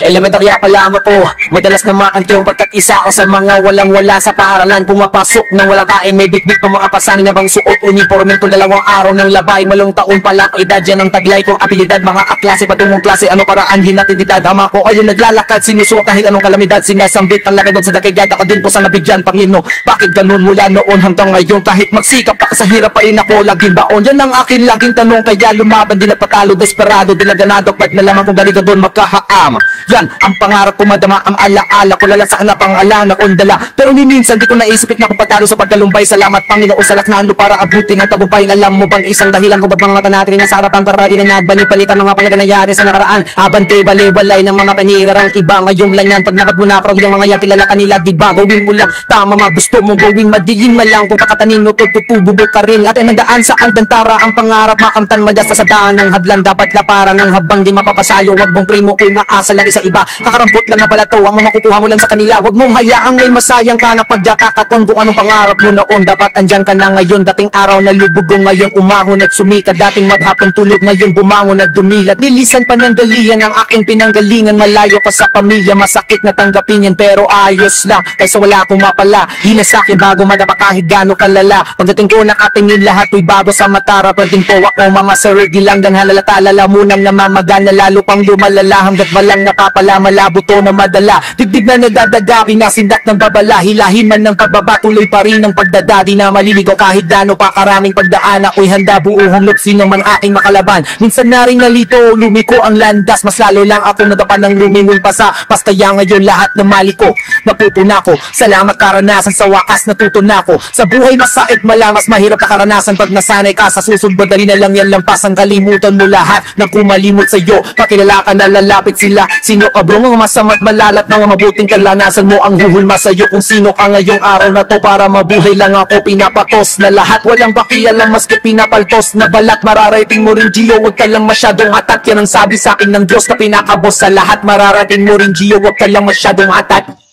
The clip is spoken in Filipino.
Elementarya pala mo po. Madalas na makantyong pagkat isa ako sa mga walang-wala sa paaralan. Pumapasok nang wala kain, may bitbit pa mga pasanin na bang suot uniforme ko 2 araw ng labay. Malong taon pala ang edad yan ang taglay kong abilidad. Mga aklase, patungong klase, ano paraan hinatididad. Hama ko kayo naglalakad, sinusuot kahit anong kalamidad. Sinasambit ang lakad sa dakigad, ako din po sa nabigyan Panginoon. Bakit ganun mula noon hanggang ngayon? Kahit magsikap pa sa hirap pa rin ako laging baon. Yan ang akin laging tanong, kaya lumaban din at patalo. Desperado, di laganado, kahit nalaman kung galing ka doon magkahaam. Yan ang pangarap ko, madama ang alaala ko, lalasakan na pang-alana kong dala. Pero ni minsan di ko naisipit na kung patalo sa pagkalumbay. Salamat Panginoon sa laknaan para abutin ang tagumpay. Alam mo bang isang dahilan kung ba't mga mata natin nasa harapan para inanagbalipalitan mga pangyayari sa nakaraan. Abante balibalay ng mga panirarang iba. Ngayong lang yan, pag nakatmuna ako yung mga yan, kilala kanila diba? Gawin mo lang tama mga gusto mo gawin, madiin man lang kung pakatanino tutububog ka rin. At ay nagdaan sa Alcantara ang pangarap makamtan madasta sa daan ng hadlan. Dapat laparan ng habang di mapapasalo. Huwag mong primo kung maasa lang sa iba. Kakarampot lang na pala to ang makukuha mo lang sa kanila. Huwag mong hayaang may masayang ka na pagjakakakon kung anong pangarap mo noon. Dapat andyan ka na ngayon. Dating araw na lubugong ngayon umahon at sumika. Dating maghapon tulog ngayon bumangon at dumilat. Nilisan pa ng dalihan ang aking pinanggalingan. Malayo pa sa pamilya, masakit na tanggapin yan, pero ayos lang kaysa wala akong mapala. Hina sa'kin bago madapa kahit gano'ng kalala. Pagdating ko nakatingin lahat ay bago sa matara. Pwedeng po ako mga sarili lang dan halalata. Lalamunan na mamagana lalo pang lumalala. Hanggat walang napapala, malabo to na madala. Digdig na nagdadaga, pinasindak ng babala. Hilahin man ng pagbaba, tuloy pa rin ang pagdadadi na maliligaw. Kahit dano pa karaming pagdaan, ako'y handa buong lot sino man aking makalaban. Minsan na rin nalito, lumiko ang landas. Mas lalo lang ako nadapa ng lumingon pa sa pastaya. Ngayon lahat ng mali ko natuto na ko. Salamat karanasan, sa wakas natuto na ko. Sa buhay masait mas mahirap na karanasan. Pag nasanay ka sa susunod, dali na lang yan lampasan. Kalimutan mo lahat ng kumalimot sa'yo. Pakilala ka na lalapit sila. Sino ka bro? Mga masama't malalat na mabuting kalanasan mo ang huhulma sa'yo. Kung sino ka ngayong araw na to, para mabuhay lang ako pinapatos na lahat. Walang pakialam maski pinapaltos na balat. Mararating mo rin Gio, huwag ka lang masyadong atat. Yan ang sabi sa akin ng Diyos na pinakabos sa lahat. Mararating mo rin Gio, huwag ka lang masyadong atat.